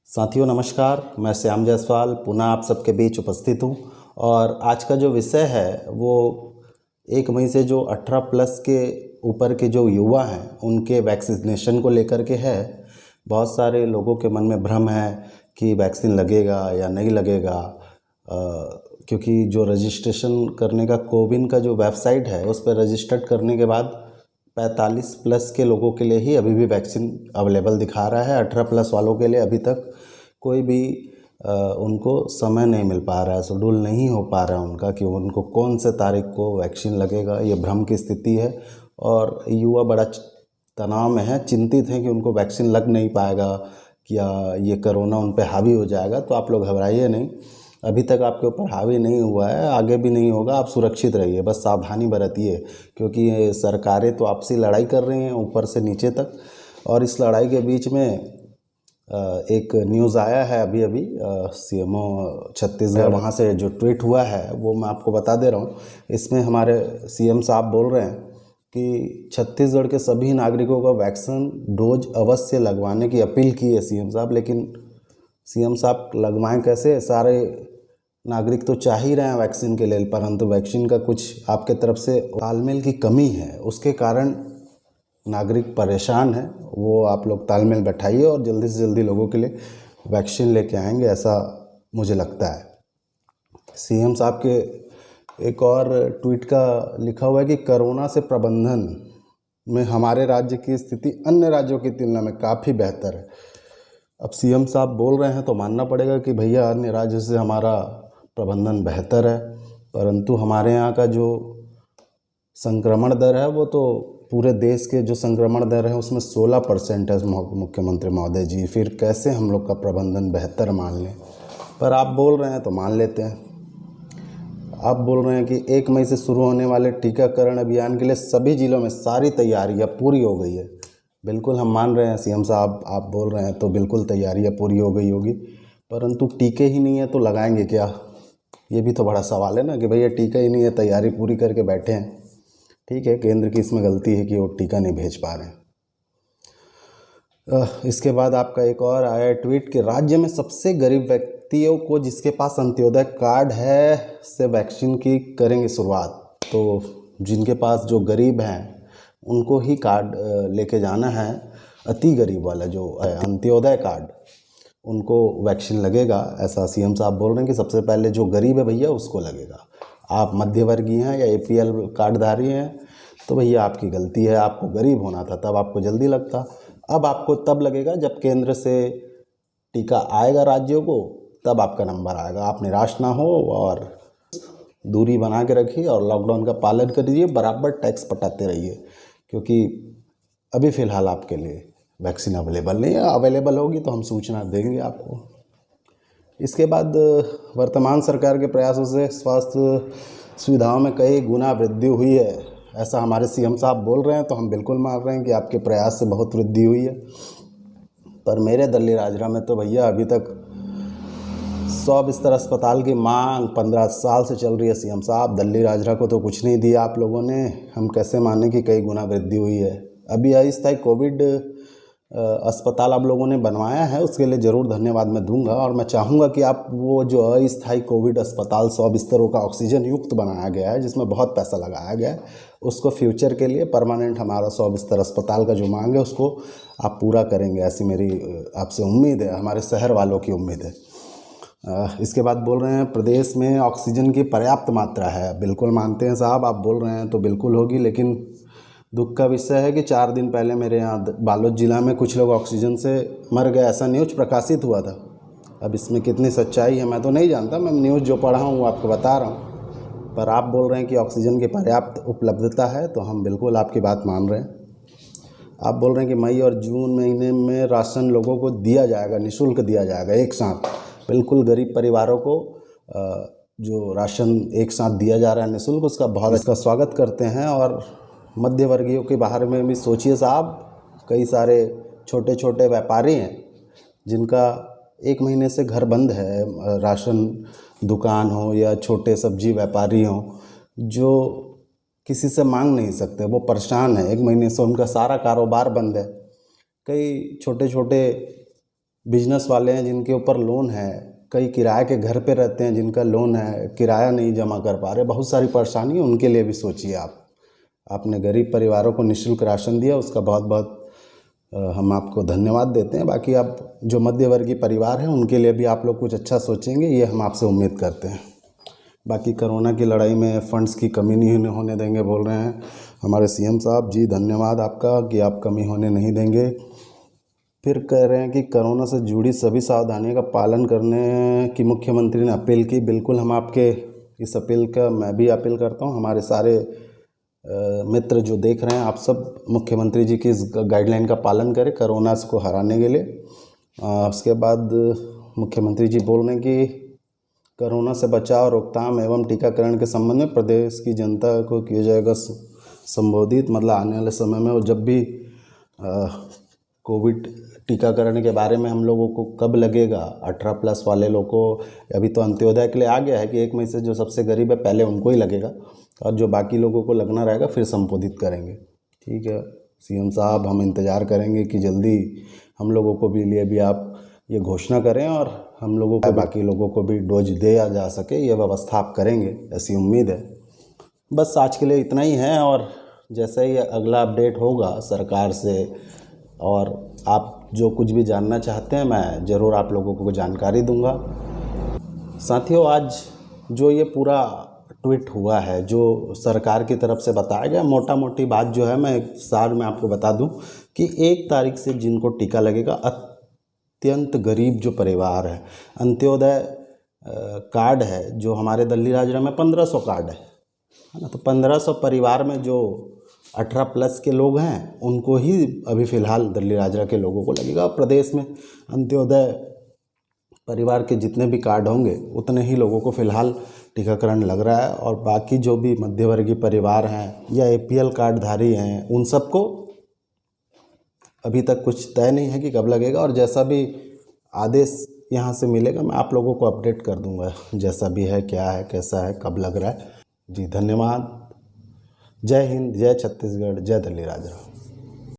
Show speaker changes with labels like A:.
A: साथियों नमस्कार, मैं श्याम जायसवाल पुनः आप सबके बीच उपस्थित हूँ। और आज का जो विषय है वो 1 मई से जो 18 प्लस के ऊपर के जो युवा हैं उनके वैक्सीनेशन को लेकर के है। बहुत सारे लोगों के मन में भ्रम है कि वैक्सीन लगेगा या नहीं लगेगा, क्योंकि जो रजिस्ट्रेशन करने का कोविन का जो वेबसाइट है उस पर रजिस्टर्ड करने के बाद 45 प्लस के लोगों के लिए ही अभी भी वैक्सीन अवेलेबल दिखा रहा है। 18 प्लस वालों के लिए अभी तक कोई भी उनको समय नहीं मिल पा रहा है, शेड्यूल नहीं हो पा रहा है उनका कि उनको कौन से तारीख को वैक्सीन लगेगा। ये भ्रम की स्थिति है और युवा बड़ा तनाव में है, चिंतित हैं कि उनको वैक्सीन लग नहीं पाएगा, क्या ये कोरोना उन पे हावी हो जाएगा। तो आप लोग घबराइए नहीं, अभी तक आपके ऊपर हावी नहीं हुआ है, आगे भी नहीं होगा। आप सुरक्षित रहिए, बस सावधानी बरतिए, क्योंकि ये सरकारें तो आपसी लड़ाई कर रही हैं ऊपर से नीचे तक। और इस लड़ाई के बीच में एक न्यूज़ आया है अभी अभी सीएमओ छत्तीसगढ़ वहाँ से जो ट्वीट हुआ है वो मैं आपको बता दे रहा हूँ। इसमें हमारे सीएम साहब बोल रहे हैं कि छत्तीसगढ़ के सभी नागरिकों को वैक्सीन डोज अवश्य लगवाने की अपील की है सीएम साहब। लेकिन सीएम साहब लगवाएं कैसे? सारे नागरिक तो चाह ही रहे हैं वैक्सीन के लिए, परंतु वैक्सीन का कुछ आपके तरफ से तालमेल की कमी है, उसके कारण नागरिक परेशान है। वो आप लोग तालमेल बैठाइए और जल्दी से जल्दी लोगों के लिए वैक्सीन लेके आएंगे, ऐसा मुझे लगता है। सीएम साहब के एक और ट्वीट का लिखा हुआ है कि कोरोना से प्रबंधन में हमारे राज्य की स्थिति अन्य राज्यों की तुलना में काफ़ी बेहतर है। अब सीएम साहब बोल रहे हैं तो मानना पड़ेगा कि भैया अन्य राज्य से हमारा प्रबंधन बेहतर है, परंतु हमारे यहाँ का जो संक्रमण दर है वो तो पूरे देश के जो संक्रमण दर है उसमें 16% है मुख्यमंत्री महोदय जी। फिर कैसे हम लोग का प्रबंधन बेहतर मान लें? पर आप बोल रहे हैं तो मान लेते हैं। आप बोल रहे हैं कि 1 मई से शुरू होने वाले टीकाकरण अभियान के लिए सभी जिलों में सारी तैयारियां पूरी हो गई है। बिल्कुल हम मान रहे हैं सीएम साहब, आप बोल रहे हैं तो बिल्कुल तैयारियां पूरी हो गई होगी, परंतु टीके ही नहीं है तो लगाएंगे क्या? ये भी तो बड़ा सवाल है ना कि भैया टीका ही नहीं है, तैयारी पूरी करके बैठे हैं। ठीक है, केंद्र की इसमें गलती है कि वो टीका नहीं भेज पा रहे हैं। इसके बाद आपका एक और आया ट्वीट कि राज्य में सबसे गरीब व्यक्तियों को जिसके पास अंत्योदय कार्ड है से वैक्सीन की करेंगे शुरुआत। तो जिनके पास जो गरीब हैं उनको ही कार्ड लेके जाना है। अति गरीब वाला जो अंत्योदय कार्ड, उनको वैक्सीन लगेगा, ऐसा सीएम साहब बोल रहे हैं कि सबसे पहले जो गरीब है भैया उसको लगेगा। आप मध्यवर्गीय हैं या एपीएल कार्डधारी हैं तो भैया आपकी गलती है, आपको गरीब होना था तब आपको जल्दी लगता। अब आपको तब लगेगा जब केंद्र से टीका आएगा राज्यों को, तब आपका नंबर आएगा। आप निराश ना हो और दूरी बना के रखिए और लॉकडाउन का पालन करिए, बराबर टैक्स पटाते रहिए, क्योंकि अभी फ़िलहाल आपके लिए वैक्सीन अवेलेबल नहीं है। अवेलेबल होगी तो हम सूचना देंगे आपको। इसके बाद वर्तमान सरकार के प्रयासों से स्वास्थ्य सुविधाओं में कई गुना वृद्धि हुई है, ऐसा हमारे सीएम साहब बोल रहे हैं, तो हम बिल्कुल मान रहे हैं कि आपके प्रयास से बहुत वृद्धि हुई है। पर मेरे दल्ली राजरा में तो भैया अभी तक 100 बिस्तर अस्पताल की मांग 15 साल से चल रही है। सीएम साहब, दल्ली राजरा को तो कुछ नहीं दिया आप लोगों ने, हम कैसे माने कि कई गुना वृद्धि हुई है? अभी अस्थायी कोविड अस्पताल आप लोगों ने बनवाया है, उसके लिए ज़रूर धन्यवाद मैं दूंगा। और मैं चाहूँगा कि आप वो जो अस्थायी कोविड अस्पताल 100 बिस्तरों का ऑक्सीजन युक्त बनाया गया है, जिसमें बहुत पैसा लगाया गया है, उसको फ्यूचर के लिए परमानेंट हमारा 100 बिस्तर अस्पताल का जो मांग है उसको आप पूरा करेंगे, ऐसी मेरी आपसे उम्मीद है, हमारे शहर वालों की उम्मीद है। इसके बाद बोल रहे हैं प्रदेश में ऑक्सीजन की पर्याप्त मात्रा है। बिल्कुल मानते हैं साहब, आप बोल रहे हैं तो बिल्कुल होगी, लेकिन दुख का विषय है कि 4 दिन पहले मेरे यहाँ बालोद जिला में कुछ लोग ऑक्सीजन से मर गए, ऐसा न्यूज़ प्रकाशित हुआ था। अब इसमें कितनी सच्चाई है मैं तो नहीं जानता, मैं न्यूज़ जो पढ़ा हूँ वो आपको बता रहा हूँ। पर आप बोल रहे हैं कि ऑक्सीजन की पर्याप्त उपलब्धता है, तो हम बिल्कुल आपकी बात मान रहे हैं। आप बोल रहे हैं कि मई और जून महीने में राशन लोगों को दिया जाएगा, निःशुल्क दिया जाएगा एक साथ। बिल्कुल गरीब परिवारों को जो राशन एक साथ दिया जा रहा है निःशुल्क, उसका बहुत इसका स्वागत करते हैं। और मध्य वर्गीयों के बारे में भी सोचिए साहब, कई सारे छोटे छोटे व्यापारी हैं जिनका 1 महीने से घर बंद है, राशन दुकान हो या छोटे सब्जी व्यापारी हो, जो किसी से मांग नहीं सकते, वो परेशान है। 1 महीने से उनका सारा कारोबार बंद है। कई छोटे छोटे बिजनेस वाले हैं जिनके ऊपर लोन है, कई किराए के घर पे रहते हैं जिनका लोन है, किराया नहीं जमा कर पा रहे, बहुत सारी परेशानी है, उनके लिए भी सोचिए आप। आपने गरीब परिवारों को निःशुल्क राशन दिया, उसका बहुत बहुत हम आपको धन्यवाद देते हैं। बाकी आप जो मध्यवर्गीय परिवार हैं उनके लिए भी आप लोग कुछ अच्छा सोचेंगे, ये हम आपसे उम्मीद करते हैं। बाकी कोरोना की लड़ाई में फंड्स की कमी नहीं होने देंगे बोल रहे हैं हमारे सीएम साहब जी, धन्यवाद आपका कि आप कमी होने नहीं देंगे। फिर कह रहे हैं कि कोरोना से जुड़ी सभी सावधानियों का पालन करने की मुख्यमंत्री ने अपील की। बिल्कुल, हम आपके इस अपील का मैं भी अपील करता हूं। हमारे सारे मित्र जो देख रहे हैं, आप सब मुख्यमंत्री जी की इस गाइडलाइन का पालन करें कोरोना को हराने के लिए। उसके बाद मुख्यमंत्री जी बोल रहे हैं कि कोरोना से बचाव, रोकथाम एवं टीकाकरण के संबंध में प्रदेश की जनता को किया जाएगा संबोधित। मतलब आने वाले समय में, और जब भी कोविड टीकाकरण के बारे में हम लोगों को कब लगेगा, 18+ वाले लोगों को, अभी तो अंत्योदय के लिए आ गया है कि 1 मई से जो सबसे गरीब है पहले उनको ही लगेगा, और जो बाकी लोगों को लगना रहेगा फिर संबोधित करेंगे। ठीक है सीएम साहब, हम इंतज़ार करेंगे कि जल्दी हम लोगों को भी लिए भी आप ये घोषणा करें और हम लोगों को, बाकी लोगों को भी डोज दिया जा सके, ये व्यवस्था आप करेंगे, ऐसी उम्मीद है। बस आज के लिए इतना ही है, और जैसे ही अगला अपडेट होगा सरकार से और आप जो कुछ भी जानना चाहते हैं, मैं ज़रूर आप लोगों को जानकारी दूंगा। साथियों, आज जो ये पूरा ट्वीट हुआ है, जो सरकार की तरफ से बताया गया, मोटा मोटी बात जो है मैं सार में आपको बता दूं कि 1 तारीख से जिनको टीका लगेगा, अत्यंत गरीब जो परिवार है, अंत्योदय कार्ड है जो हमारे दल्ली राजरा में 1500 कार्ड है ना, तो 1500 परिवार में जो 18+ के लोग हैं उनको ही अभी फ़िलहाल दल्ली राजरा के लोगों को लगेगा। प्रदेश में अंत्योदय परिवार के जितने भी कार्ड होंगे उतने ही लोगों को फ़िलहाल टीकाकरण लग रहा है, और बाकी जो भी मध्यवर्गीय परिवार हैं या APL कार्डधारी हैं उन सबको अभी तक कुछ तय नहीं है कि कब लगेगा, और जैसा भी आदेश यहाँ से मिलेगा मैं आप लोगों को अपडेट कर दूंगा, जैसा भी है, क्या है, कैसा है, कब लग रहा है। जी धन्यवाद। जय हिंद, जय छत्तीसगढ़, जय दल्ली राजरा।